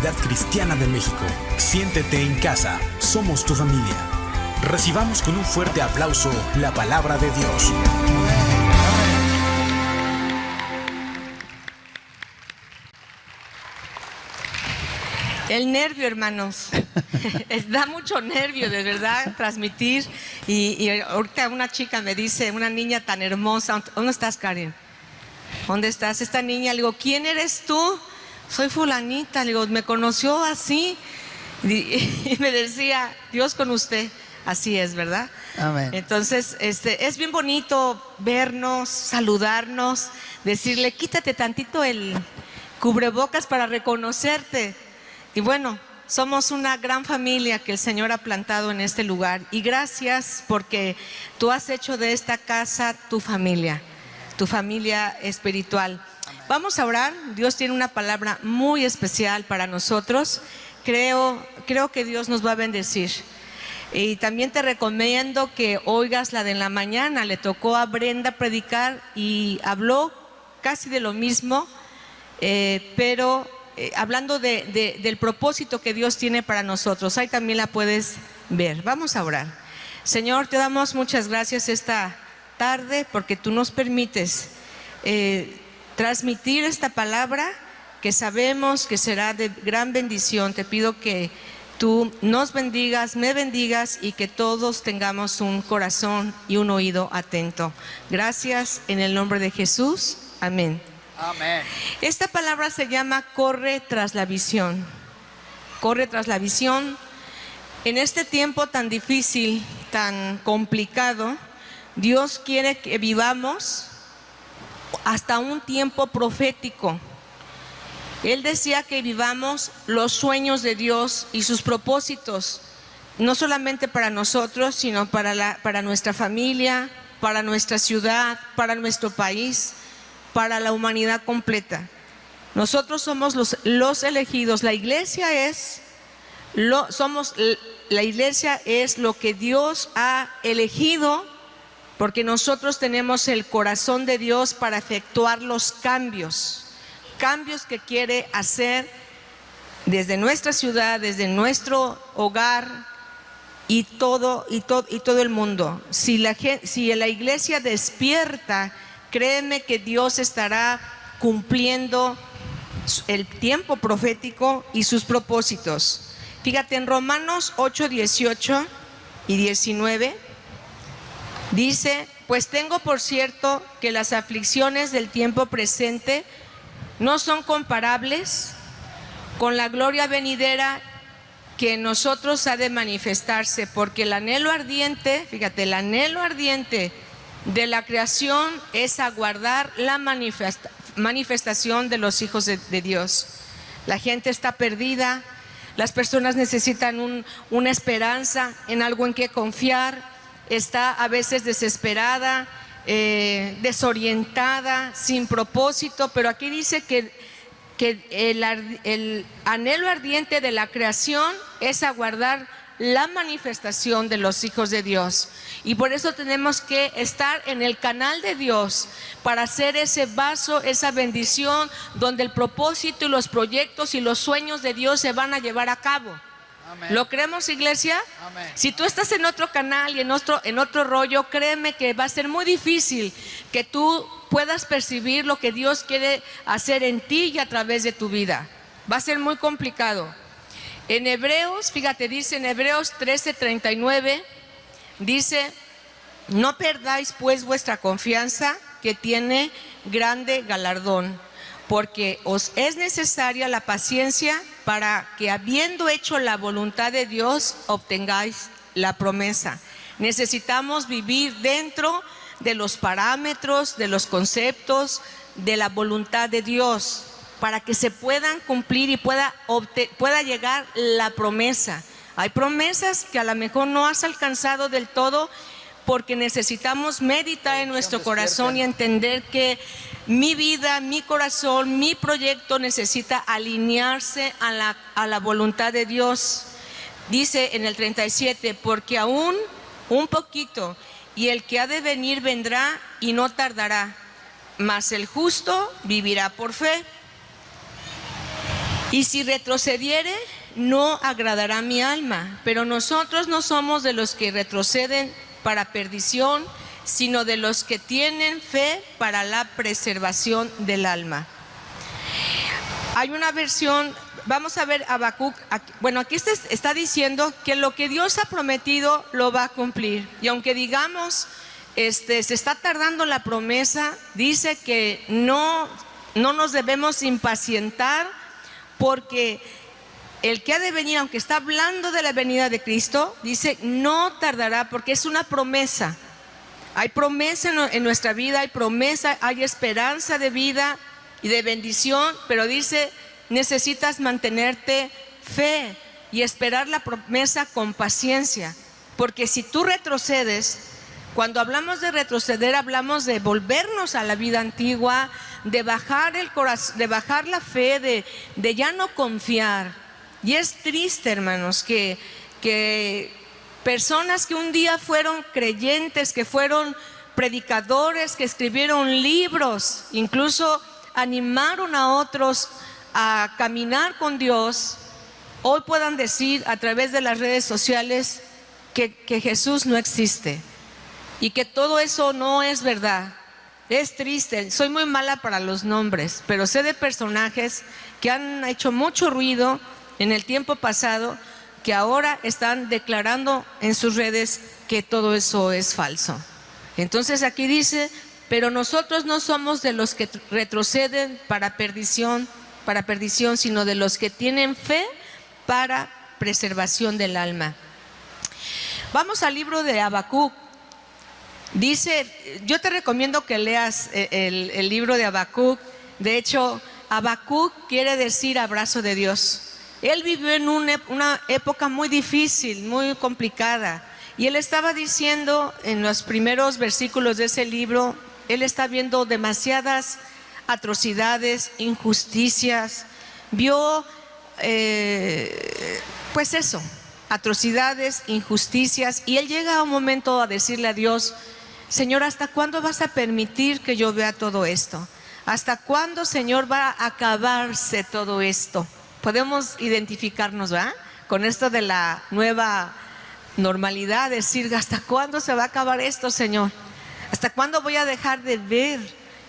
Comunidad Cristiana de México. Siéntete en casa, somos tu familia. Recibamos con un fuerte aplauso la palabra de Dios. El nervio, hermanos, da mucho nervio, de verdad, transmitir. Y ahorita una chica me dice, una niña tan hermosa, ¿dónde estás, Karen? ¿Dónde estás? Esta niña, le digo, ¿quién eres tú? Soy fulanita, le digo, ¿me conoció así? Y me decía, Dios con usted. Así es, ¿verdad? Amén. Entonces, es bien bonito vernos, saludarnos, decirle, quítate tantito el cubrebocas para reconocerte. Y bueno, somos una gran familia que el Señor ha plantado en este lugar. Y gracias porque tú has hecho de esta casa tu familia espiritual. Amén. Vamos a orar. Dios tiene una palabra muy especial para nosotros. Creo que Dios nos va a bendecir. Y también te recomiendo que oigas la de la mañana. Le tocó a Brenda predicar y habló casi de lo mismo, pero hablando del propósito que Dios tiene para nosotros. Ahí también la puedes ver. Vamos a orar. Señor, te damos muchas gracias esta tarde porque tú nos permites transmitir esta palabra que sabemos que será de gran bendición. Te pido que tú nos bendigas, me bendigas y que todos tengamos un corazón y un oído atento. Gracias en el nombre de Jesús. Amén. Amén. Esta palabra se llama corre tras la visión. Corre tras la visión. En este tiempo tan difícil, tan complicado, Dios quiere que vivamos hasta un tiempo profético. Él decía que vivamos los sueños de Dios y sus propósitos, no solamente para nosotros, sino para nuestra familia, para nuestra ciudad, para nuestro país, para la humanidad completa. Nosotros somos los elegidos. La iglesia es lo que Dios ha elegido, porque nosotros tenemos el corazón de Dios para efectuar los cambios que quiere hacer desde nuestra ciudad, desde nuestro hogar y todo el mundo. Si la iglesia despierta, créeme que Dios estará cumpliendo el tiempo profético y sus propósitos. Fíjate, en Romanos 8, 18 y 19 dice: pues tengo por cierto que las aflicciones del tiempo presente no son comparables con la gloria venidera que en nosotros ha de manifestarse, porque el anhelo ardiente, fíjate, el anhelo ardiente de la creación es aguardar la manifestación de los hijos de Dios. La gente está perdida, las personas necesitan una esperanza, en algo en que confiar, está a veces desesperada, desorientada, sin propósito, pero aquí dice que el anhelo ardiente de la creación es aguardar la manifestación de los hijos de Dios. Y por eso tenemos que estar en el canal de Dios para hacer ese vaso, esa bendición, donde el propósito y los proyectos y los sueños de Dios se van a llevar a cabo. Amén. ¿Lo creemos, iglesia? Amén. Si tú estás en otro canal y en otro rollo, créeme que va a ser muy difícil que tú puedas percibir lo que Dios quiere hacer en ti y a través de tu vida. Va a ser muy complicado. En Hebreos, fíjate, dice en Hebreos 13:39, dice: no perdáis pues vuestra confianza, que tiene grande galardón, porque os es necesaria la paciencia para que, habiendo hecho la voluntad de Dios, obtengáis la promesa. Necesitamos vivir dentro de los parámetros, de los conceptos, de la voluntad de Dios, para que se puedan cumplir y pueda llegar la promesa. Hay promesas que a lo mejor no has alcanzado del todo, porque necesitamos meditar en nuestro corazón y entender que mi vida, mi corazón, mi proyecto necesita alinearse a la voluntad de Dios. Dice en el 37, porque aún un poquito, y el que ha de venir vendrá y no tardará, mas el justo vivirá por fe. Y si retrocediere, no agradará mi alma. Pero nosotros no somos de los que retroceden para perdición, sino de los que tienen fe para la preservación del alma. Hay una versión, vamos a ver Habacuc, bueno, aquí está diciendo que lo que Dios ha prometido lo va a cumplir. Y aunque digamos, se está tardando la promesa, dice que no nos debemos impacientar, porque el que ha de venir, aunque está hablando de la venida de Cristo, dice no tardará, porque es una promesa. Hay promesa en nuestra vida, hay promesa, hay esperanza de vida y de bendición, pero dice, necesitas mantenerte fe y esperar la promesa con paciencia, porque si tú retrocedes, cuando hablamos de retroceder, hablamos de volvernos a la vida antigua, de bajar el corazón, de bajar la fe, de ya no confiar. Y es triste, hermanos, que personas que un día fueron creyentes, que fueron predicadores, que escribieron libros, incluso animaron a otros a caminar con Dios, hoy puedan decir a través de las redes sociales que Jesús no existe y que todo eso no es verdad. Es triste, soy muy mala para los nombres, pero sé de personajes que han hecho mucho ruido en el tiempo pasado, que ahora están declarando en sus redes que todo eso es falso. Entonces aquí dice, pero nosotros no somos de los que retroceden para perdición, sino de los que tienen fe para preservación del alma. Vamos al libro de Habacuc. Dice, yo te recomiendo que leas el libro de Habacuc. De hecho, Habacuc quiere decir abrazo de Dios. Él vivió en una época muy difícil, muy complicada, y él estaba diciendo en los primeros versículos de ese libro, él está viendo demasiadas atrocidades, injusticias, vio pues eso, atrocidades, injusticias, y él llega a un momento a decirle a Dios, Señor, ¿hasta cuándo vas a permitir que yo vea todo esto? ¿Hasta cuándo, Señor, va a acabarse todo esto? Podemos identificarnos, ¿verdad?, con esto de la nueva normalidad, decir, ¿hasta cuándo se va a acabar esto, Señor? ¿Hasta cuándo voy a dejar de ver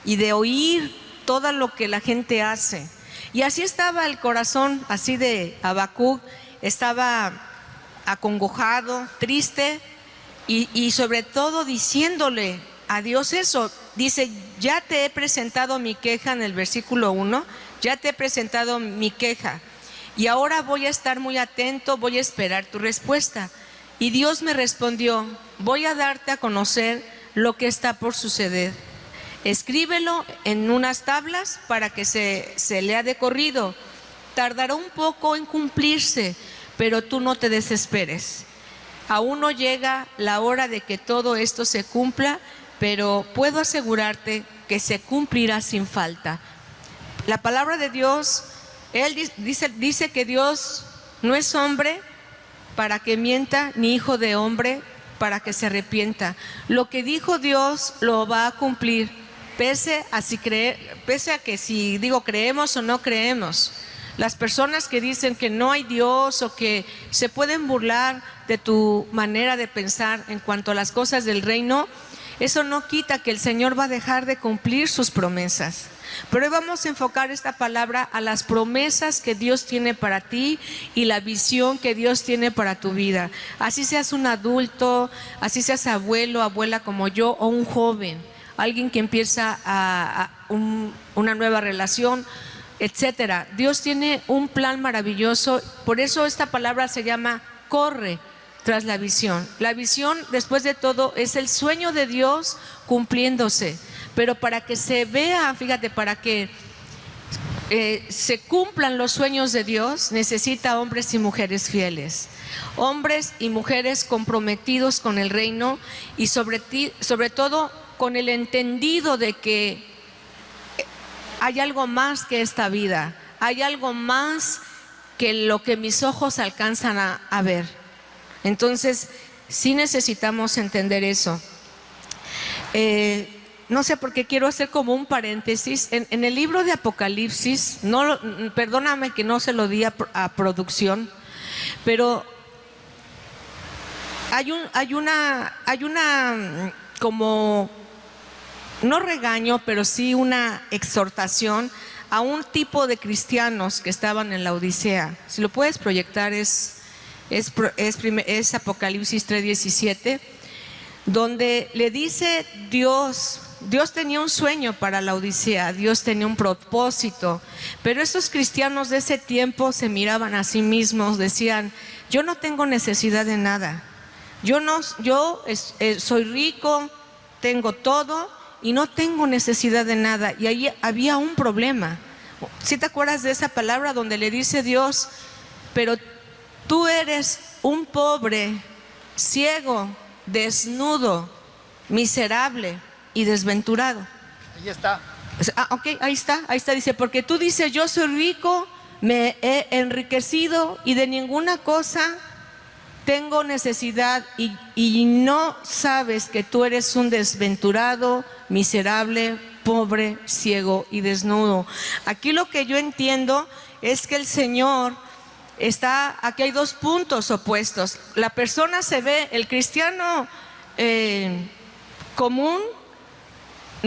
y de oír todo lo que la gente hace? Y así estaba el corazón, así de Habacuc, estaba acongojado, triste y sobre todo diciéndole a Dios eso. Dice, ya te he presentado mi queja en el versículo 1, ya te he presentado mi queja y ahora voy a estar muy atento, voy a esperar tu respuesta. Y Dios me respondió, voy a darte a conocer lo que está por suceder. Escríbelo en unas tablas para que se lea de corrido. Tardará un poco en cumplirse, pero tú no te desesperes. Aún no llega la hora de que todo esto se cumpla, pero puedo asegurarte que se cumplirá sin falta. La palabra de Dios, Él dice que Dios no es hombre para que mienta, ni hijo de hombre para que se arrepienta. Lo que dijo Dios lo va a cumplir, pese a que si digo creemos o no creemos. Las personas que dicen que no hay Dios o que se pueden burlar de tu manera de pensar en cuanto a las cosas del reino, eso no quita que el Señor va a dejar de cumplir sus promesas. Pero hoy vamos a enfocar esta palabra a las promesas que Dios tiene para ti y la visión que Dios tiene para tu vida. Así seas un adulto, así seas abuelo, abuela como yo, o un joven, alguien que empieza una nueva relación, etcétera. Dios tiene un plan maravilloso, por eso esta palabra se llama corre tras la visión. La visión, después de todo, es el sueño de Dios cumpliéndose, pero para que se vea, fíjate, para que se cumplan los sueños de Dios, necesita hombres y mujeres fieles, hombres y mujeres comprometidos con el reino y sobre todo con el entendido de que hay algo más que esta vida, hay algo más que lo que mis ojos alcanzan a ver. Entonces, sí necesitamos entender eso. no sé por qué quiero hacer como un paréntesis. En el libro de Apocalipsis, perdóname que no se lo di a producción, pero hay una como, no regaño, pero sí una exhortación a un tipo de cristianos que estaban en la Odisea. Si lo puedes proyectar, es Apocalipsis 3:17, donde le dice Dios tenía un sueño para la Odisea, Dios tenía un propósito, pero esos cristianos de ese tiempo se miraban a sí mismos, decían: yo no tengo necesidad de nada, yo soy rico, tengo todo y no tengo necesidad de nada. Y ahí había un problema. ¿Sí te acuerdas de esa palabra donde le dice Dios: pero tú eres un pobre, ciego, desnudo, miserable y desventurado? Ahí está. Ok, ahí está, dice: porque tú dices, yo soy rico, me he enriquecido y de ninguna cosa tengo necesidad, y no sabes que tú eres un desventurado, miserable, pobre, ciego y desnudo. Aquí lo que yo entiendo es que el Señor aquí hay dos puntos opuestos. La persona se ve, el cristiano común,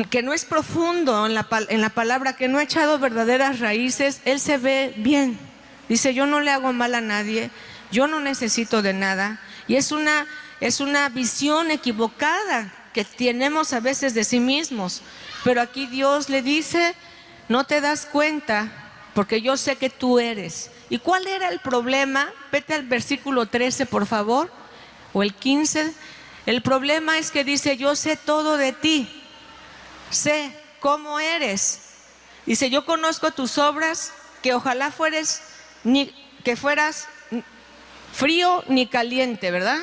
que no es profundo en la palabra, que no ha echado verdaderas raíces, él se ve bien. Dice: yo no le hago mal a nadie, yo no necesito de nada. Y es una visión equivocada que tenemos a veces de sí mismos. Pero aquí Dios le dice: no te das cuenta porque yo sé que tú eres. ¿Y cuál era el problema? Vete al versículo 13, por favor, o el 15. El problema es que dice: yo sé todo de ti, sé cómo eres. Dice: yo conozco tus obras, que ojalá fueras frío ni caliente, ¿verdad?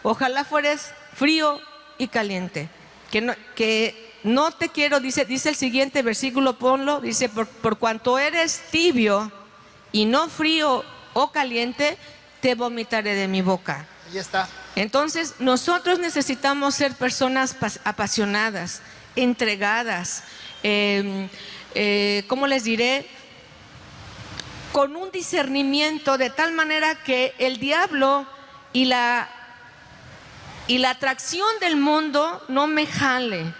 Ojalá fueres frío y caliente. Que no te quiero, dice el siguiente versículo, ponlo, dice: por cuanto eres tibio y no frío o caliente, te vomitaré de mi boca. Ahí está. Entonces nosotros necesitamos ser personas apasionadas, entregadas, ¿cómo les diré? Con un discernimiento de tal manera que el diablo y la atracción del mundo no me jale,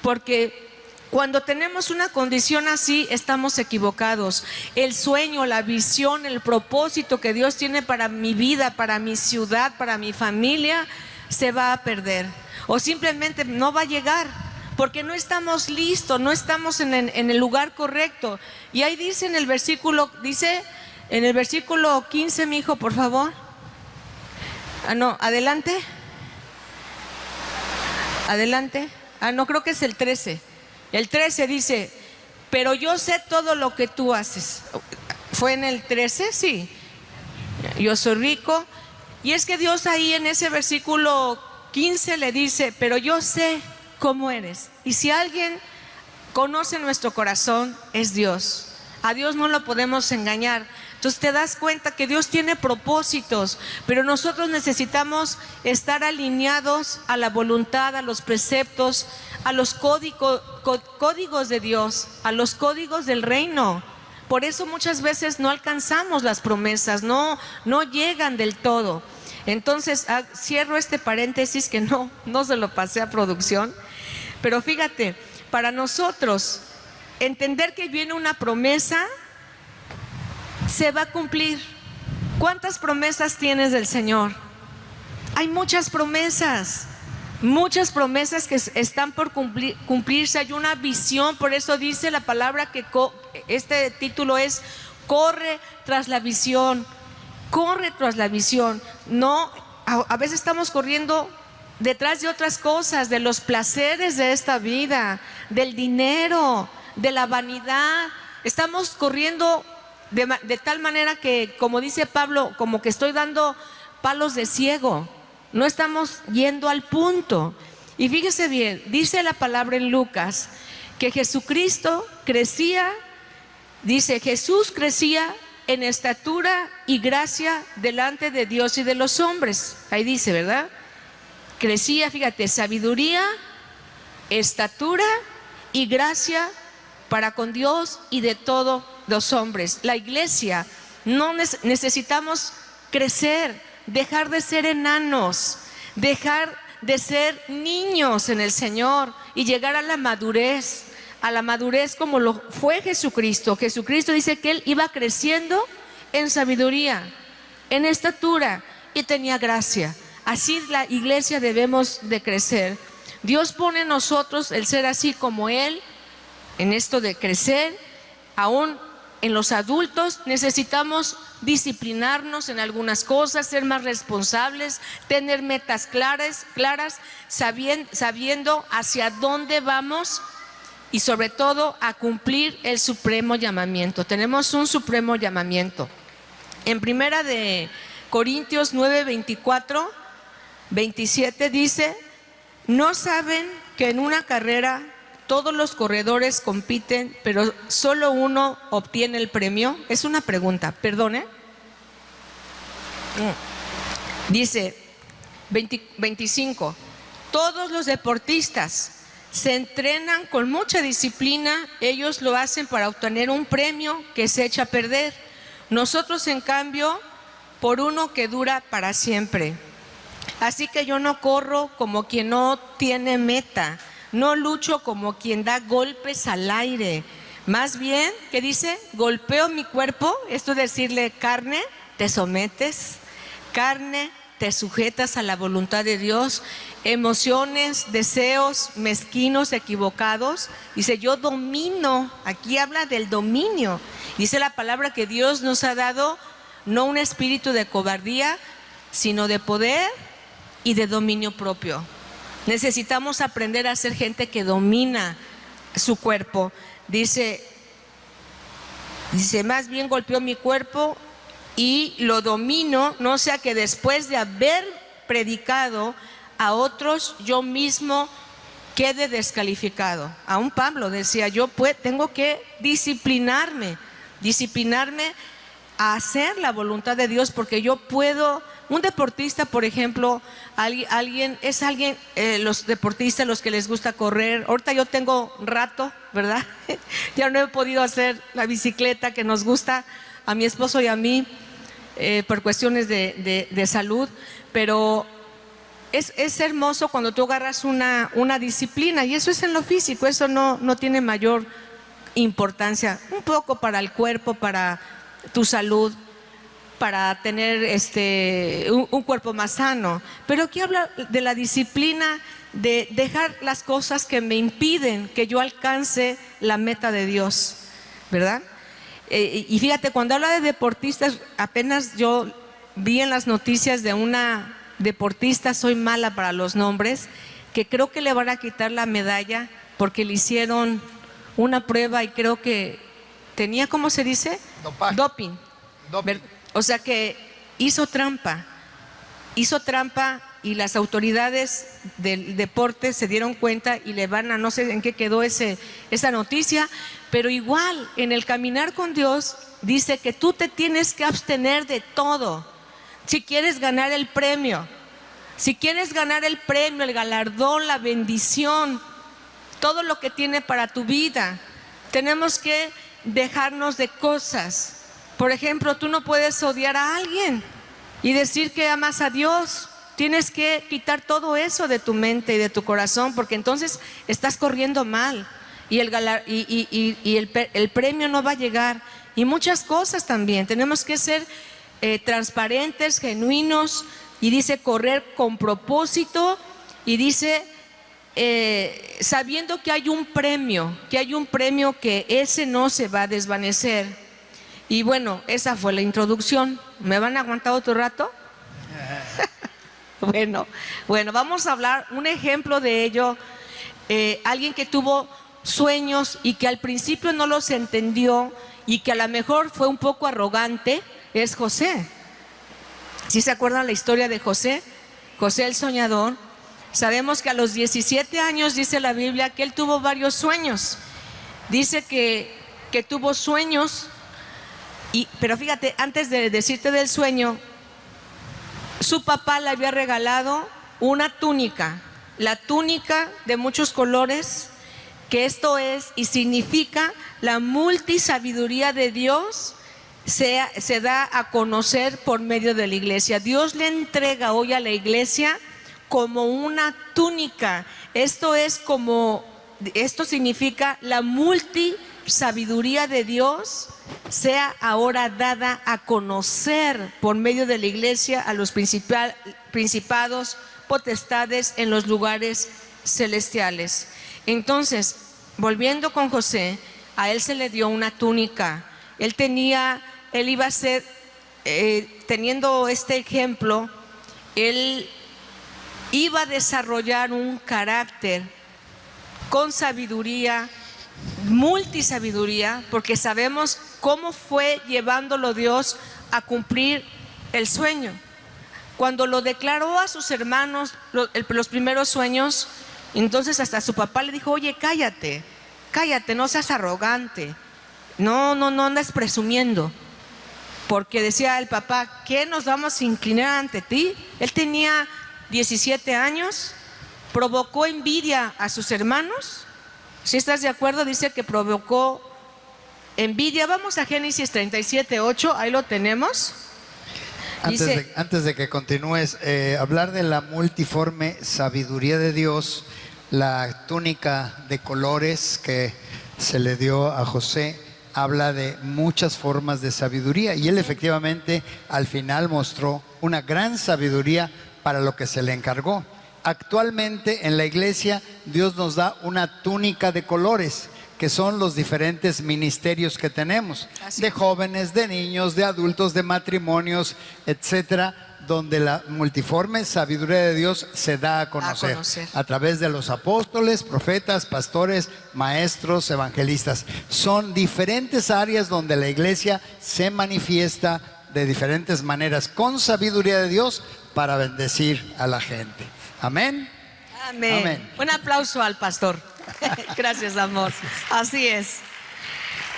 porque cuando tenemos una condición así estamos equivocados. El sueño, la visión, el propósito que Dios tiene para mi vida, para mi ciudad, para mi familia, se va a perder, o simplemente no va a llegar, porque no estamos listos, no estamos en el lugar correcto. Y ahí dice en el versículo 15, mi hijo, por favor. No, adelante. No, creo que es el 13. El 13 dice: pero yo sé todo lo que tú haces. ¿Fue en el 13? Sí. Yo soy rico. Y es que Dios ahí en ese versículo 15 le dice: pero yo sé cómo eres. Y si alguien conoce nuestro corazón, es Dios. A Dios no lo podemos engañar. Entonces te das cuenta que Dios tiene propósitos, pero nosotros necesitamos estar alineados a la voluntad, a los preceptos, a los códigos de Dios, a los códigos del reino. Por eso muchas veces no alcanzamos las promesas, no llegan del todo. Entonces cierro este paréntesis que no se lo pasé a producción, pero fíjate, para nosotros entender que viene una promesa, se va a cumplir. ¿Cuántas promesas tienes del Señor? Hay muchas promesas que están por cumplirse. Hay una visión, por eso dice la palabra que este título es: corre tras la visión. Corre tras la visión. No, a veces estamos corriendo detrás de otras cosas, de los placeres de esta vida, del dinero, de la vanidad. Estamos corriendo de tal manera que, como dice Pablo, como que estoy dando palos de ciego. No estamos yendo al punto. Y fíjese bien, dice la palabra en Lucas que Jesucristo crecía, dice: Jesús crecía en estatura y gracia delante de Dios y de los hombres. Ahí dice, ¿verdad? Crecía, fíjate, sabiduría, estatura y gracia para con Dios y de todos los hombres. La iglesia, no necesitamos crecer, dejar de ser enanos, dejar de ser niños en el Señor y llegar a la madurez como lo fue Jesucristo. Jesucristo dice que Él iba creciendo en sabiduría, en estatura y tenía gracia. Así la iglesia debemos de crecer. Dios pone en nosotros el ser así como Él, en esto de crecer. Aún en los adultos necesitamos disciplinarnos en algunas cosas, ser más responsables, tener metas claras, sabiendo hacia dónde vamos y sobre todo a cumplir el supremo llamamiento. Tenemos un supremo llamamiento. En primera de Corintios 9, 24, 27 dice: ¿no saben que en una carrera todos los corredores compiten, pero solo uno obtiene el premio? Es una pregunta, perdone. Dice 25, todos los deportistas se entrenan con mucha disciplina, ellos lo hacen para obtener un premio que se echa a perder. Nosotros, en cambio, por uno que dura para siempre. Así que yo no corro como quien no tiene meta, no lucho como quien da golpes al aire. Más bien, ¿qué dice? Golpeo mi cuerpo, esto es decirle: carne, te sometes, carne, te sujetas a la voluntad de Dios, emociones, deseos mezquinos, equivocados. Dice: yo domino, aquí habla del dominio. Dice la palabra que Dios nos ha dado no un espíritu de cobardía, sino de poder y de dominio propio. Necesitamos aprender a ser gente que domina su cuerpo. Dice, más bien golpeó mi cuerpo y lo domino, no sea que después de haber predicado a otros, yo mismo quede descalificado. Aún Pablo decía: yo tengo que disciplinarme a hacer la voluntad de Dios, porque yo puedo. Un deportista, por ejemplo, los deportistas, los que les gusta correr. Ahorita yo tengo rato, ¿verdad? Ya no he podido hacer la bicicleta que nos gusta a mi esposo y a mí por cuestiones de salud, pero es hermoso cuando tú agarras una disciplina, y eso es en lo físico, eso no tiene mayor importancia, un poco para el cuerpo, para tu salud, para tener un cuerpo más sano. Pero aquí habla de la disciplina, de dejar las cosas que me impiden que yo alcance la meta de Dios, ¿verdad? Y fíjate, cuando habla de deportistas, apenas yo vi en las noticias de una deportista, soy mala para los nombres, que creo que le van a quitar la medalla porque le hicieron una prueba y creo que tenía, ¿cómo se dice? Doping. O sea que hizo trampa y las autoridades del deporte se dieron cuenta y le van a, no sé en qué quedó esa noticia, pero igual en el caminar con Dios dice que tú te tienes que abstener de todo si quieres ganar el premio. Si quieres ganar el premio, el galardón, la bendición, todo lo que tiene para tu vida, tenemos que dejarnos de cosas. Por ejemplo, tú no puedes odiar a alguien y decir que amas a Dios. Tienes que quitar todo eso de tu mente y de tu corazón, porque entonces estás corriendo mal y el premio no va a llegar. Y muchas cosas también. Tenemos que ser transparentes, genuinos, y dice correr con propósito, y dice sabiendo que hay un premio, que ese no se va a desvanecer. Y bueno, esa fue la introducción. ¿Me van a aguantar otro rato? Bueno, vamos a hablar un ejemplo de ello. Alguien que tuvo sueños y que al principio no los entendió y que a lo mejor fue un poco arrogante, es José. ¿Sí se acuerdan la historia de José? José el soñador. Sabemos que a los 17 años dice la Biblia que él tuvo varios sueños. Dice que tuvo sueños. Pero fíjate, antes de decirte del sueño, su papá le había regalado una túnica la túnica de muchos colores, que esto es y significa la multisabiduría de Dios, se da a conocer por medio de la iglesia. Dios le entrega hoy a la iglesia como una túnica. Esto significa la multisabiduría de Dios sea ahora dada a conocer por medio de la iglesia a los principados, potestades en los lugares celestiales. Entonces, volviendo con José, a él se le dio una túnica. Él iba a ser, teniendo este ejemplo, él iba a desarrollar un carácter con sabiduría, multisabiduría, porque sabemos cómo fue llevándolo Dios a cumplir el sueño. Cuando lo declaró a sus hermanos, los primeros sueños, entonces hasta su papá le dijo: oye, cállate, no seas arrogante, no andas presumiendo. Porque decía el papá: ¿qué nos vamos a inclinar ante ti? Él tenía 17 años, provocó envidia a sus hermanos. Si estás de acuerdo, dice que provocó envidia. Vamos a Génesis 37:8, ahí lo tenemos. Antes de que continúes, hablar de la multiforme sabiduría de Dios, la túnica de colores que se le dio a José, habla de muchas formas de sabiduría, y él efectivamente al final mostró una gran sabiduría para lo que se le encargó. Actualmente en la iglesia Dios nos da una túnica de colores, que son los diferentes ministerios que tenemos, de jóvenes, de niños, de adultos, de matrimonios, etcétera, donde la multiforme sabiduría de Dios se da a conocer a través de los apóstoles, profetas, pastores, maestros, evangelistas. Son diferentes áreas donde la iglesia se manifiesta de diferentes maneras con sabiduría de Dios para bendecir a la gente. Amén. Amén. Amén. Un aplauso al pastor. Gracias, amor. Así es.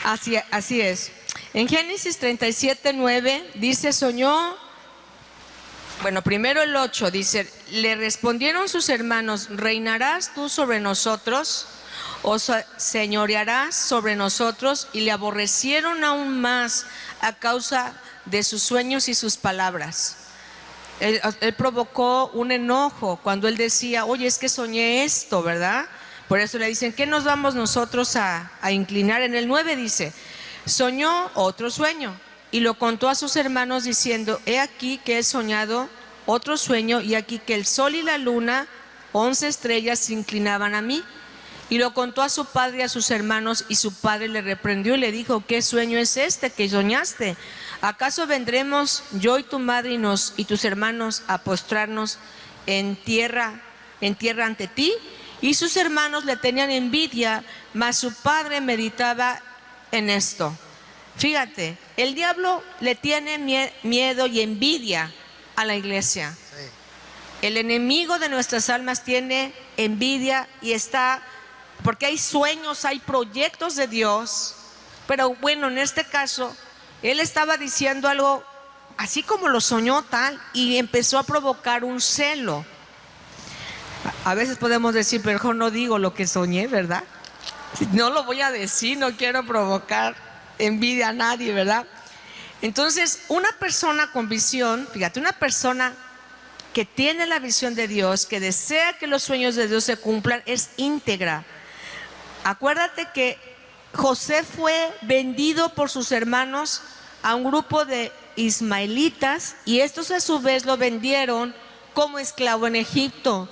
Así es. En Génesis 37:9 dice: soñó. Bueno, primero el 8 dice: le respondieron sus hermanos: ¿reinarás tú sobre nosotros o señorearás sobre nosotros? Y le aborrecieron aún más a causa de sus sueños y sus palabras. Él provocó un enojo cuando él decía: oye, es que soñé esto, ¿verdad? Por eso le dicen: ¿qué nos vamos nosotros a inclinar? En el 9 dice: soñó otro sueño y lo contó a sus hermanos diciendo: he aquí que he soñado otro sueño, y aquí que el sol y la luna, 11 estrellas, se inclinaban a mí. Y lo contó a su padre y a sus hermanos, y su padre le reprendió y le dijo: ¿qué sueño es este que soñaste? ¿Acaso vendremos yo y tu madre y tus hermanos a postrarnos en tierra ante ti? Y sus hermanos le tenían envidia, mas su padre meditaba en esto. Fíjate, el diablo le tiene miedo y envidia a la iglesia. Sí. El enemigo de nuestras almas tiene envidia y está, porque hay sueños, hay proyectos de Dios. Pero bueno, en este caso, él estaba diciendo algo así como lo soñó tal, y empezó a provocar un celo. A veces podemos decir: pero mejor no digo lo que soñé, ¿verdad? No lo voy a decir, no quiero provocar envidia a nadie, ¿verdad? Entonces, una persona con visión, fíjate, una persona que tiene la visión de Dios, que desea que los sueños de Dios se cumplan, es íntegra. Acuérdate que José fue vendido por sus hermanos a un grupo de ismaelitas, y estos a su vez lo vendieron como esclavo en Egipto.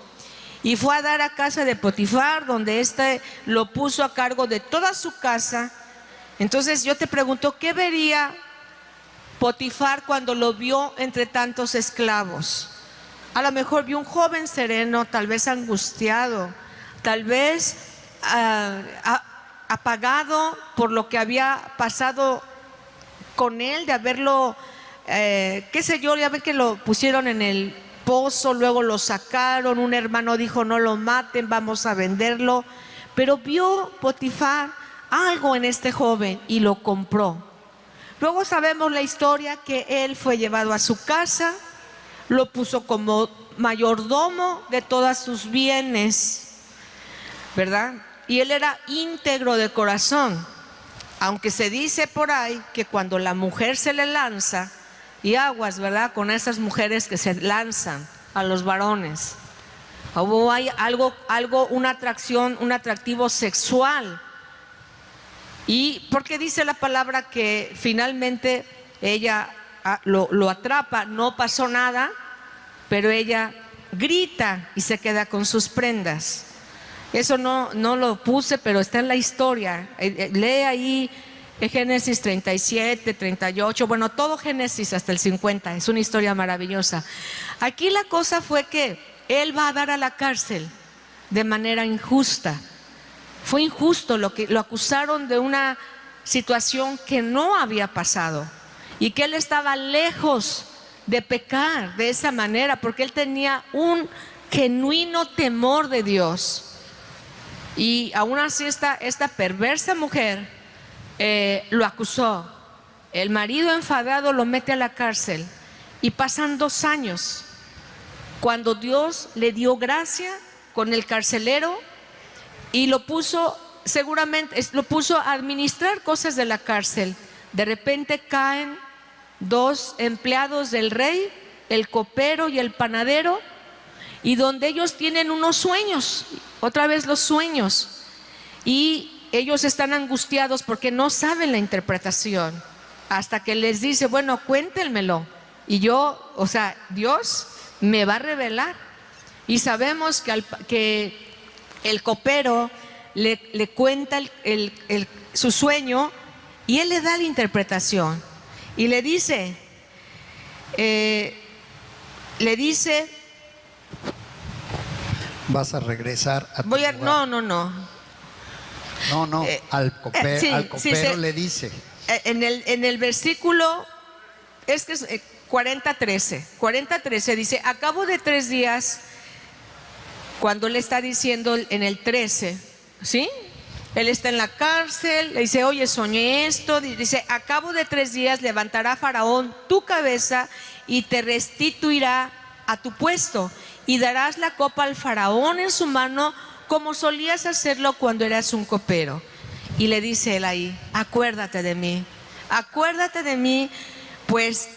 Y fue a dar a casa de Potifar, donde éste lo puso a cargo de toda su casa. Entonces yo te pregunto: ¿qué vería Potifar cuando lo vio entre tantos esclavos? A lo mejor vio un joven sereno, tal vez angustiado, tal vez apagado por lo que había pasado con él, de haberlo, qué sé yo, ya ve que lo pusieron en el pozo, luego lo sacaron, un hermano dijo: no lo maten, vamos a venderlo. Pero vio Potifar algo en este joven y lo compró. Luego sabemos la historia, que él fue llevado a su casa, lo puso como mayordomo de todos sus bienes, ¿verdad? Y él era íntegro de corazón, aunque se dice por ahí que cuando la mujer se le lanza, y aguas, ¿verdad?, con esas mujeres que se lanzan a los varones, hay una atracción, un atractivo sexual. Y porque dice la palabra que finalmente ella lo atrapa, no pasó nada, pero ella grita y se queda con sus prendas. Eso no lo puse, pero está en la historia. Lee ahí Génesis 37, 38, bueno, todo Génesis hasta el 50, es una historia maravillosa. Aquí la cosa fue que él va a dar a la cárcel de manera injusta. Fue injusto, lo acusaron de una situación que no había pasado y que él estaba lejos de pecar de esa manera, porque él tenía un genuino temor de Dios. Y aún así esta perversa mujer lo acusó. El marido enfadado lo mete a la cárcel y pasan 2 años cuando Dios le dio gracia con el carcelero y lo puso, seguramente lo puso a administrar cosas de la cárcel. De repente caen 2 empleados del rey, el copero y el panadero, y donde ellos tienen unos sueños, otra vez los sueños, y ellos están angustiados porque no saben la interpretación, hasta que les dice, bueno, cuéntenmelo y yo, o sea, Dios me va a revelar. Y sabemos que el copero le cuenta su sueño y él le da la interpretación y le dice, vas a regresar a tu lugar. No, al copero le dice. En el versículo, es que es 40:13 dice, a cabo de 3 días, cuando le está diciendo en el 13, ¿sí? Él está en la cárcel, le dice, oye, soñé esto, dice, a cabo de 3 días levantará Faraón tu cabeza y te restituirá a tu puesto y darás la copa al Faraón en su mano como solías hacerlo cuando eras un copero. Y le dice él ahí, acuérdate de mí, pues,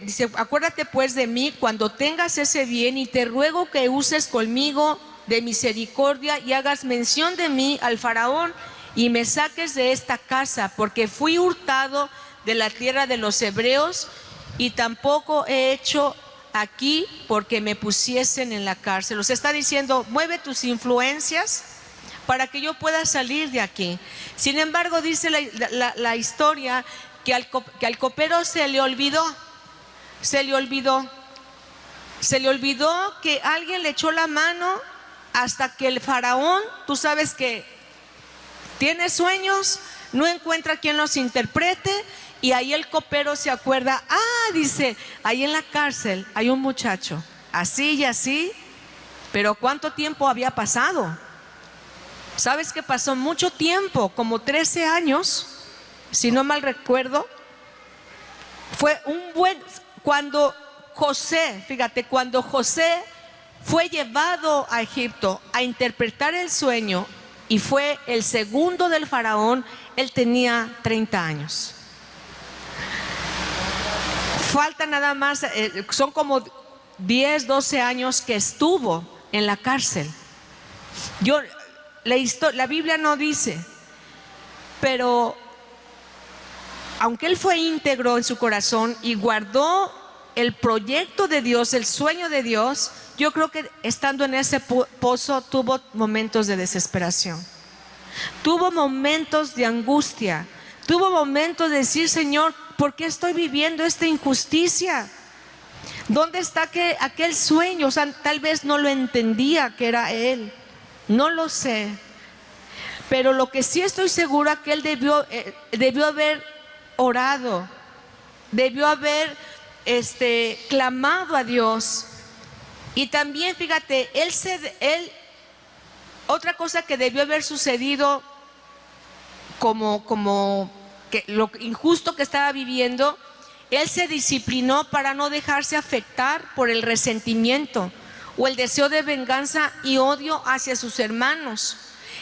dice, acuérdate pues de mí cuando tengas ese bien y te ruego que uses conmigo de misericordia y hagas mención de mí al Faraón y me saques de esta casa, porque fui hurtado de la tierra de los hebreos y tampoco he hecho aquí porque me pusiesen en la cárcel. Os está diciendo, mueve tus influencias para que yo pueda salir de aquí. Sin embargo, dice la historia que al copero se le olvidó que alguien le echó la mano, hasta que el Faraón, tú sabes que tiene sueños, no encuentra quien los interprete, y ahí el copero se acuerda, dice, ahí en la cárcel hay un muchacho, así y así, pero ¿cuánto tiempo había pasado? ¿Sabes que pasó mucho tiempo? Como 13 años, si no mal recuerdo. Fue cuando José fue llevado a Egipto a interpretar el sueño y fue el segundo del Faraón, él tenía 30 años. Falta nada más, son como 10, 12 años que estuvo en la cárcel. La Biblia no dice, pero aunque él fue íntegro en su corazón y guardó el proyecto de Dios, el sueño de Dios, yo creo que estando en ese pozo tuvo momentos de desesperación, tuvo momentos de angustia, tuvo momentos de decir, Señor, ¿por qué estoy viviendo esta injusticia? ¿Dónde está aquel sueño? O sea, tal vez no lo entendía que era él, no lo sé, pero lo que sí estoy segura que él debió haber orado, debió haber clamado a Dios. Y también fíjate, otra cosa que debió haber sucedido, como que lo injusto que estaba viviendo, él se disciplinó para no dejarse afectar por el resentimiento o el deseo de venganza y odio hacia sus hermanos.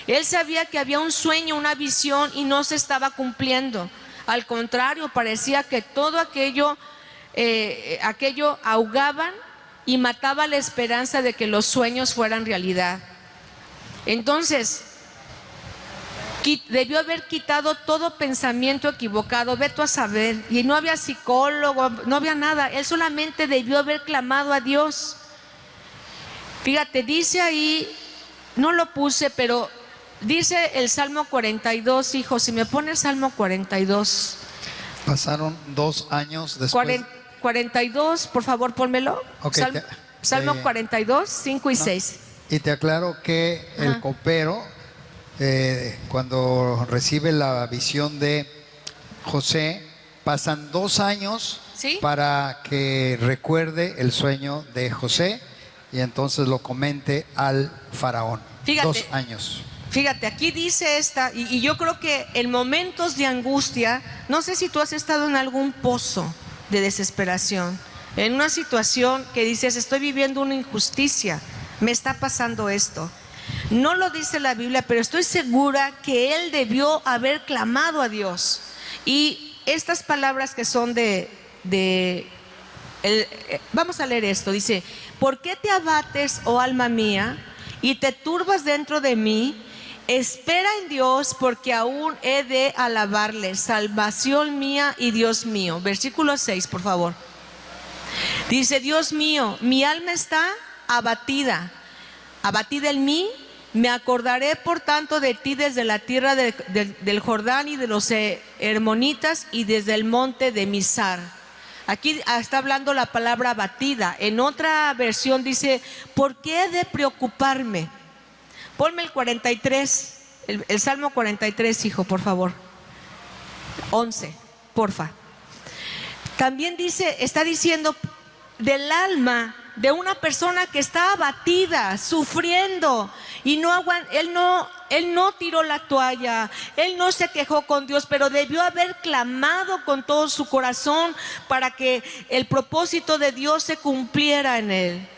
Él sabía que había un sueño, una visión y no se estaba cumpliendo. Al contrario, parecía que todo aquello ahogaban y mataba la esperanza de que los sueños fueran realidad. Entonces, debió haber quitado todo pensamiento equivocado, ve tú a saber, y no había psicólogo, no había nada, él solamente debió haber clamado a Dios. Fíjate, dice ahí, no lo puse, pero dice el Salmo 42, hijo, si me pone el Salmo 42. Pasaron 2 años después. 42, por favor, pónmelo. Okay, Salmo 42, 5 y 6. Y te aclaro que el copero, cuando recibe la visión de José, pasan 2 años, ¿sí?, para que recuerde el sueño de José y entonces lo comente al faraón. Fíjate, 2 años. Fíjate, aquí dice y yo creo que en momentos de angustia, no sé si tú has estado en algún pozo de desesperación, en una situación que dices, estoy viviendo una injusticia, me está pasando esto. No lo dice la Biblia, pero estoy segura que él debió haber clamado a Dios. Y estas palabras que son vamos a leer esto, dice: ¿por qué te abates, oh alma mía, y te turbas dentro de mí? Espera en Dios, porque aún he de alabarle, salvación mía y Dios mío. Versículo 6, por favor. Dice: Dios mío, mi alma está abatida en mí. Me acordaré por tanto de ti desde la tierra del Jordán y de los hermonitas y desde el monte de Mizar. Aquí está hablando la palabra abatida. En otra versión dice: ¿por qué he de preocuparme? Ponme el 43, el Salmo 43, hijo, por favor. 11, porfa. También está diciendo del alma de una persona que está abatida, sufriendo, y él no tiró la toalla, él no se quejó con Dios, pero debió haber clamado con todo su corazón para que el propósito de Dios se cumpliera en él.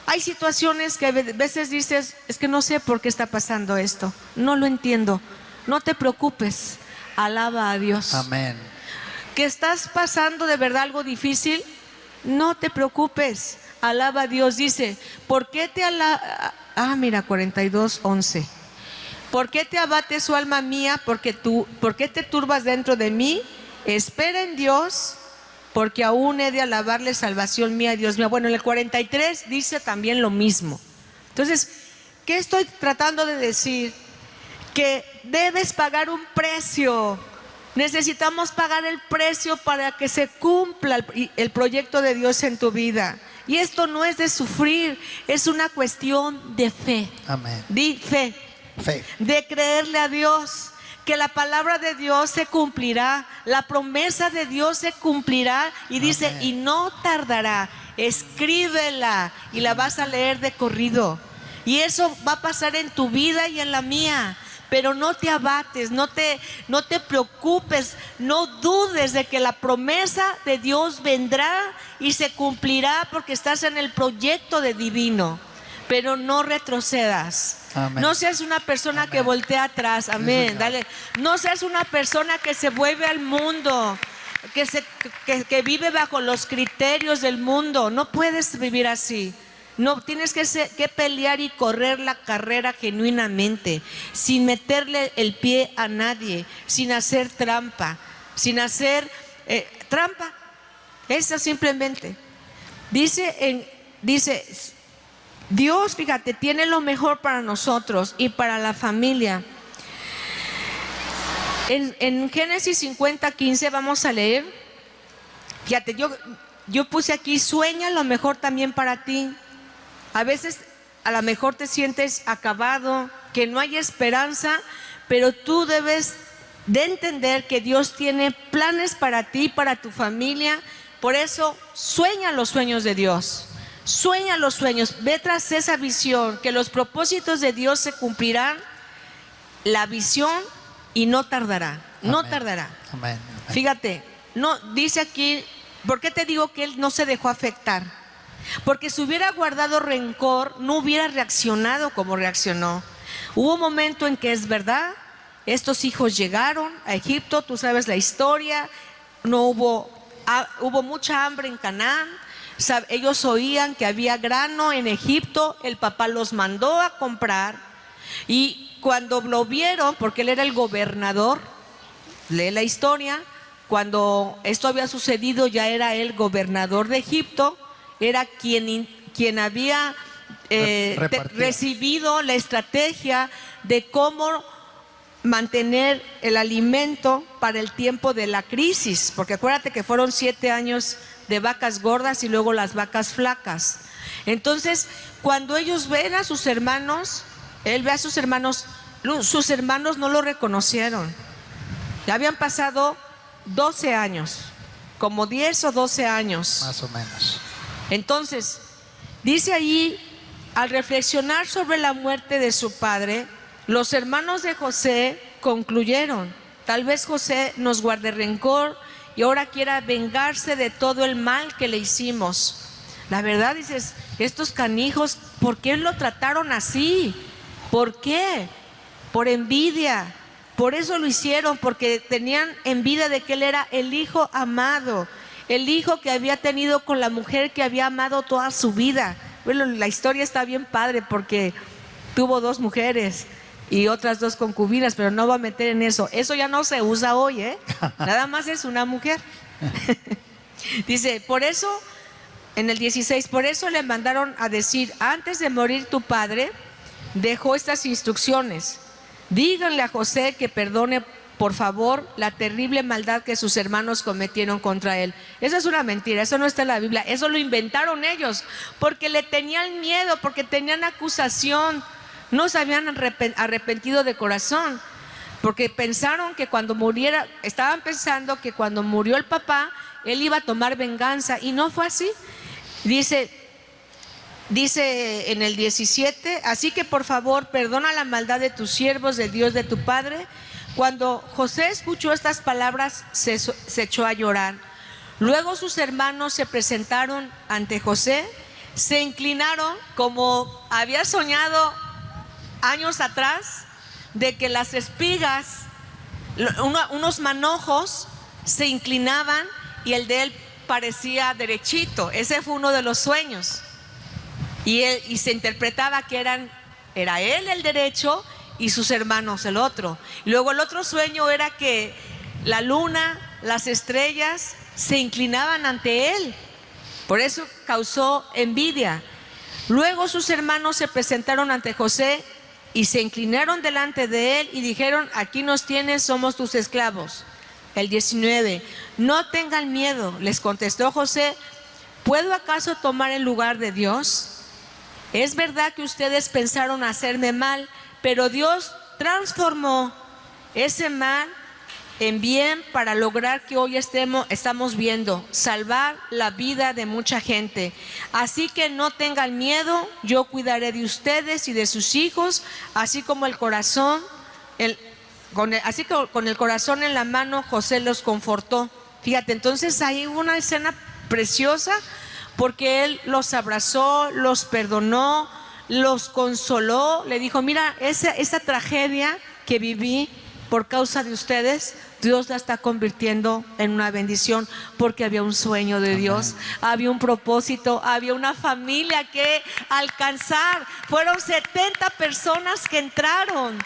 Hay situaciones que a veces dices, es que no sé por qué está pasando esto, no lo entiendo. No te preocupes, alaba a Dios. Amén. Que estás pasando de verdad algo difícil, no te preocupes, alaba a Dios. Dice: ¿por qué te mira, 42, 11. ¿Por qué te abates, oh alma mía? ¿Por qué te turbas dentro de mí? Espera en Dios, porque aún he de alabarle, salvación mía, Dios mío. Bueno, en el 43 dice también lo mismo. Entonces, ¿qué estoy tratando de decir? Que debes pagar un precio. Necesitamos pagar el precio para que se cumpla el proyecto de Dios en tu vida. Y esto no es de sufrir, es una cuestión de fe. Amén. Di fe. Fe. De creerle a Dios, que la palabra de Dios se cumplirá, la promesa de Dios se cumplirá. Y dice: amén, y no tardará. Escríbela y la vas a leer de corrido. Y eso va a pasar en tu vida y en la mía. Pero no te abates, no te preocupes, no dudes de que la promesa de Dios vendrá y se cumplirá, porque estás en el proyecto de divino. Pero no retrocedas. Amén. No seas una persona, amén, que voltea atrás. Amén. Dale. No seas una persona que se vuelve al mundo, que vive bajo los criterios del mundo. No puedes vivir así. No, tienes que pelear y correr la carrera genuinamente, sin meterle el pie a nadie, sin hacer trampa, trampa. Eso simplemente. Dice Dios, fíjate, tiene lo mejor para nosotros y para la familia. En Génesis 50:15 vamos a leer. Fíjate, yo puse aquí: sueña lo mejor también para ti. A veces a lo mejor te sientes acabado, que no hay esperanza, pero tú debes de entender que Dios tiene planes para ti, para tu familia. Por eso sueña los sueños de Dios. Sueña los sueños, ve tras esa visión, que los propósitos de Dios se cumplirán, la visión, y no tardará, no tardará. Amén. Fíjate, no dice aquí ¿Por qué te digo que él no se dejó afectar? Porque si hubiera guardado rencor, no hubiera reaccionado como reaccionó. Hubo un momento en que, es verdad, estos hijos llegaron a Egipto, tú sabes la historia, no hubo mucha hambre en Canaán. Ellos oían que había grano en Egipto, el papá los mandó a comprar, y cuando lo vieron, porque él era el gobernador, lee la historia, cuando esto había sucedido ya era el gobernador de Egipto, era quien había recibido la estrategia de cómo mantener el alimento para el tiempo de la crisis, porque acuérdate que fueron 7 años de vacas gordas y luego las vacas flacas. Entonces, cuando ellos ven a sus hermanos, él ve a sus hermanos no lo reconocieron. Ya habían pasado 12 años, como 10 o 12 años. Más o menos. Entonces, dice allí, al reflexionar sobre la muerte de su padre, los hermanos de José concluyeron: tal vez José nos guarde rencor y ahora quiera vengarse de todo el mal que le hicimos. La verdad, dices, estos canijos, ¿por qué lo trataron así? ¿Por qué? Por envidia. Por eso lo hicieron, porque tenían envidia de que él era el hijo amado, el hijo que había tenido con la mujer que había amado toda su vida. Bueno, la historia está bien padre porque tuvo 2 mujeres y otras 2 concubinas, pero no voy a meter en eso. Eso ya no se usa hoy, nada más es una mujer. Dice, por eso, en el 16, por eso le mandaron a decir: antes de morir tu padre, dejó estas instrucciones: díganle a José que perdone por favor la terrible maldad que sus hermanos cometieron contra él. Eso es una mentira, eso no está en la Biblia, eso lo inventaron ellos, porque le tenían miedo, porque tenían acusación. No se habían arrepentido de corazón, porque pensaron que cuando muriera, estaban pensando que cuando murió el papá, él iba a tomar venganza, y no fue así. Dice en el 17, así que por favor perdona la maldad de tus siervos, del Dios de tu padre. Cuando José escuchó estas palabras, se echó a llorar. Luego sus hermanos se presentaron ante José, se inclinaron como había soñado años atrás, de que las espigas, unos manojos se inclinaban y el de él parecía derechito. Ese fue uno de los sueños, y se interpretaba que era él el derecho y sus hermanos el otro. Y luego el otro sueño era que la luna, las estrellas se inclinaban ante él, por eso causó envidia. Luego sus hermanos se presentaron ante José y se inclinaron delante de él y dijeron: aquí nos tienes, somos tus esclavos. El 19, no tengan miedo, les contestó José: ¿puedo acaso tomar el lugar de Dios? Es verdad que ustedes pensaron hacerme mal, pero Dios transformó ese mal en bien para lograr que hoy estamos viendo, salvar la vida de mucha gente. Así que no tengan miedo, yo cuidaré de ustedes y de sus hijos, así como con el corazón en la mano José los confortó. Fíjate, entonces ahí hubo una escena preciosa, porque él los abrazó, los perdonó, los consoló, le dijo: mira, esa tragedia que viví por causa de ustedes, Dios la está convirtiendo en una bendición, porque había un sueño de Dios, había un propósito, había una familia que alcanzar. Fueron 70 personas que entraron.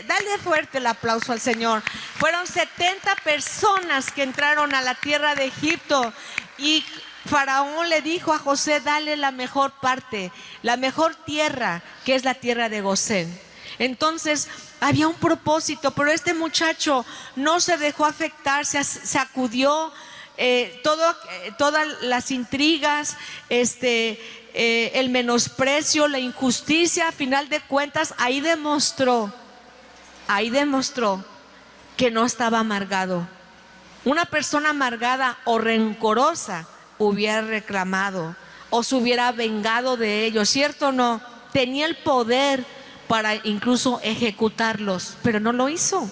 Dale fuerte el aplauso al Señor. Fueron 70 personas que entraron a la tierra de Egipto, y Faraón le dijo a José: dale la mejor parte, la mejor tierra, que es la tierra de Gosén. Entonces había un propósito, pero este muchacho no se dejó afectar, se sacudió todas las intrigas, el menosprecio, la injusticia. A final de cuentas, ahí demostró que no estaba amargado. Una persona amargada o rencorosa hubiera reclamado o se hubiera vengado de ellos, ¿cierto o no? Tenía el poder para incluso ejecutarlos, pero no lo hizo.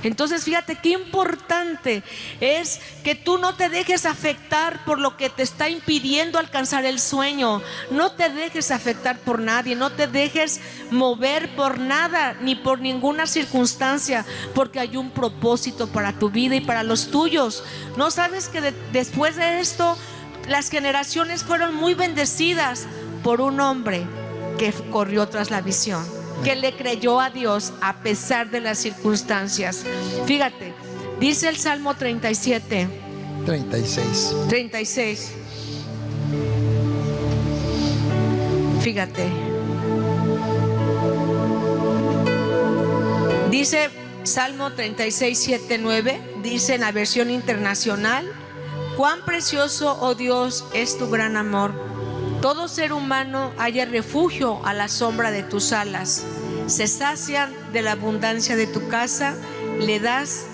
Entonces fíjate qué importante es que tú no te dejes afectar por lo que te está impidiendo alcanzar el sueño. No te dejes afectar por nadie, no te dejes mover por nada ni por ninguna circunstancia, porque hay un propósito para tu vida y para los tuyos. ¿No sabes que después de esto las generaciones fueron muy bendecidas por un hombre que corrió tras la visión, que le creyó a Dios a pesar de las circunstancias? Fíjate, dice el Salmo 36. Fíjate, dice Salmo 36, 7, 9, dice en la versión internacional: cuán precioso, oh Dios, es tu gran amor. Todo ser humano halla refugio a la sombra de tus alas. Se sacian de la abundancia de tu casa, le das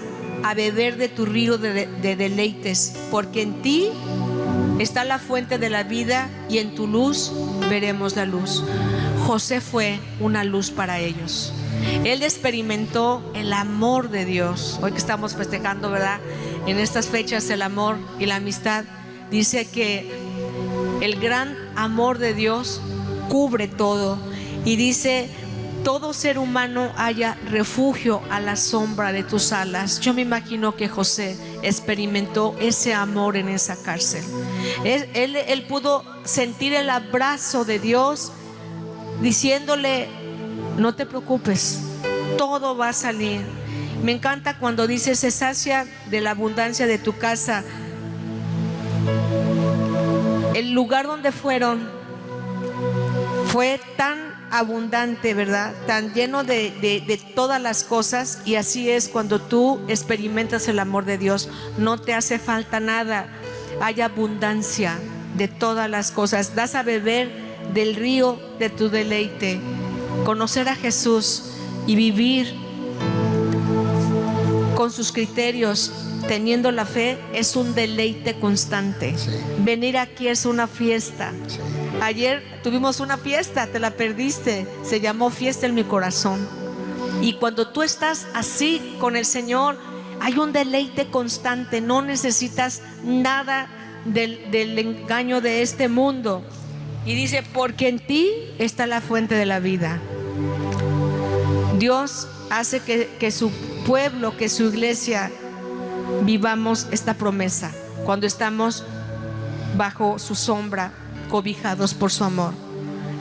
a beber de tu río de deleites, porque en ti está la fuente de la vida y en tu luz veremos la luz. José fue una luz para ellos. Él experimentó el amor de Dios. Hoy que estamos festejando, ¿verdad?, en estas fechas, el amor y la amistad, dice que el gran amor de Dios cubre todo, y dice: todo ser humano halla refugio a la sombra de tus alas. Yo me imagino que José experimentó ese amor en esa cárcel. Él pudo sentir el abrazo de Dios diciéndole: no te preocupes, todo va a salir. Me encanta cuando dice: se sacia de la abundancia de tu casa. El lugar donde fueron fue tan abundante, ¿verdad?, tan lleno de todas las cosas. Y así es cuando tú experimentas el amor de Dios. No te hace falta nada, hay abundancia de todas las cosas. Das a beber del río de tu deleite. Conocer a Jesús y vivir con sus criterios, teniendo la fe, es un deleite constante. Sí. Venir aquí es una fiesta. Sí. Ayer tuvimos una fiesta, te la perdiste, se llamó Fiesta en mi Corazón. Y cuando tú estás así con el Señor, hay un deleite constante. No necesitas nada del engaño de este mundo. Y dice: porque en ti está la fuente de la vida. Dios hace que su pueblo, que su iglesia, vivamos esta promesa cuando estamos bajo su sombra, cobijados por su amor.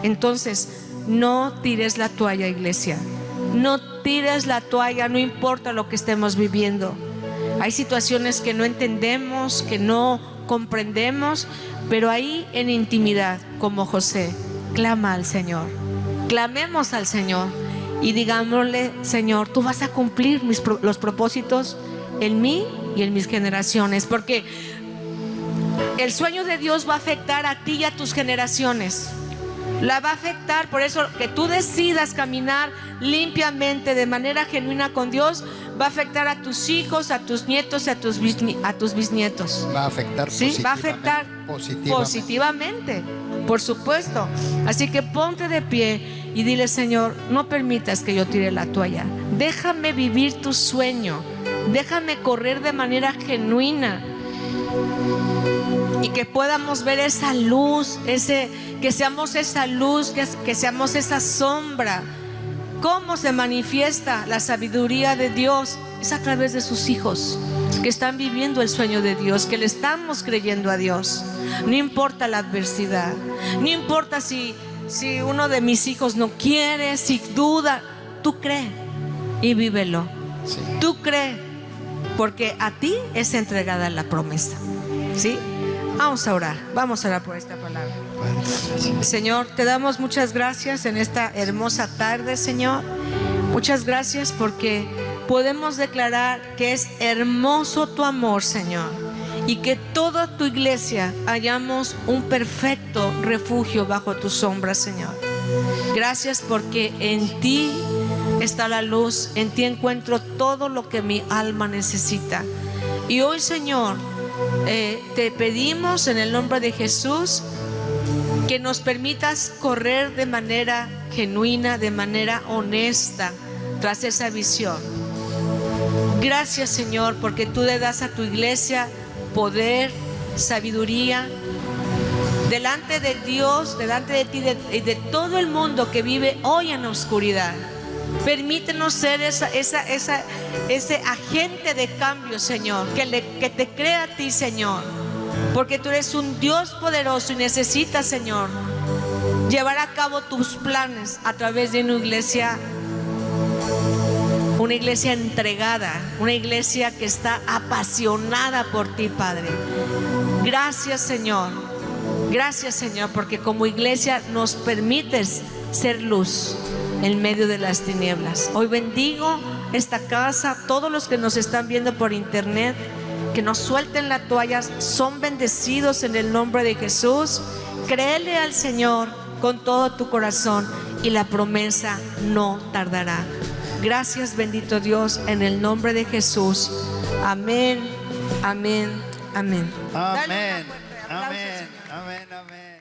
Entonces, no tires la toalla, iglesia. No tires la toalla, no importa lo que estemos viviendo. Hay situaciones que no entendemos, que no comprendemos, pero ahí en intimidad, como José, clama al Señor. Clamemos al Señor y digámosle: Señor, tú vas a cumplir los propósitos en mí y en mis generaciones, porque el sueño de Dios va a afectar a ti y a tus generaciones. La va a afectar. Por eso, que tú decidas caminar limpiamente, de manera genuina con Dios, va a afectar a tus hijos, a tus nietos y a tus bisnietos. Va a afectar, ¿sí? Va a afectar positivamente, por supuesto. Así que ponte de pie y dile: Señor, no permitas que yo tire la toalla. Déjame vivir tu sueño. Déjame correr de manera genuina. Y que podamos ver esa luz, que seamos esa luz, que seamos esa sombra. ¿Cómo se manifiesta la sabiduría de Dios? Es a través de sus hijos que están viviendo el sueño de Dios, que le estamos creyendo a Dios. No importa la adversidad, no importa si uno de mis hijos no quiere, si duda, tú cree y vívelo. Sí. Tú cree, porque a ti es entregada la promesa. ¿Sí? Vamos a orar por esta palabra. Señor, te damos muchas gracias en esta hermosa tarde, Señor. Muchas gracias porque podemos declarar que es hermoso tu amor, Señor, y que toda tu iglesia hallamos un perfecto refugio bajo tu sombra, Señor. Gracias porque en ti está la luz, en ti encuentro todo lo que mi alma necesita. Y hoy, Señor, te pedimos en el nombre de Jesús que nos permitas correr de manera genuina, de manera honesta tras esa visión. Gracias, Señor, porque tú le das a tu iglesia poder, sabiduría, delante de Dios, delante de ti y de todo el mundo que vive hoy en la oscuridad. Permítenos ser ese agente de cambio, Señor, que te crea a ti, Señor, porque tú eres un Dios poderoso y necesitas, Señor, llevar a cabo tus planes a través de una iglesia entregada, una iglesia que está apasionada por ti, Padre. Gracias, Señor. Gracias, Señor, porque como iglesia nos permites ser luz en medio de las tinieblas. Hoy bendigo esta casa, todos los que nos están viendo por internet, que nos suelten la toalla, son bendecidos en el nombre de Jesús. Créele al Señor con todo tu corazón y la promesa no tardará. Gracias, bendito Dios, en el nombre de Jesús. Amén, amén, amén. Amén, amén, amén, amén.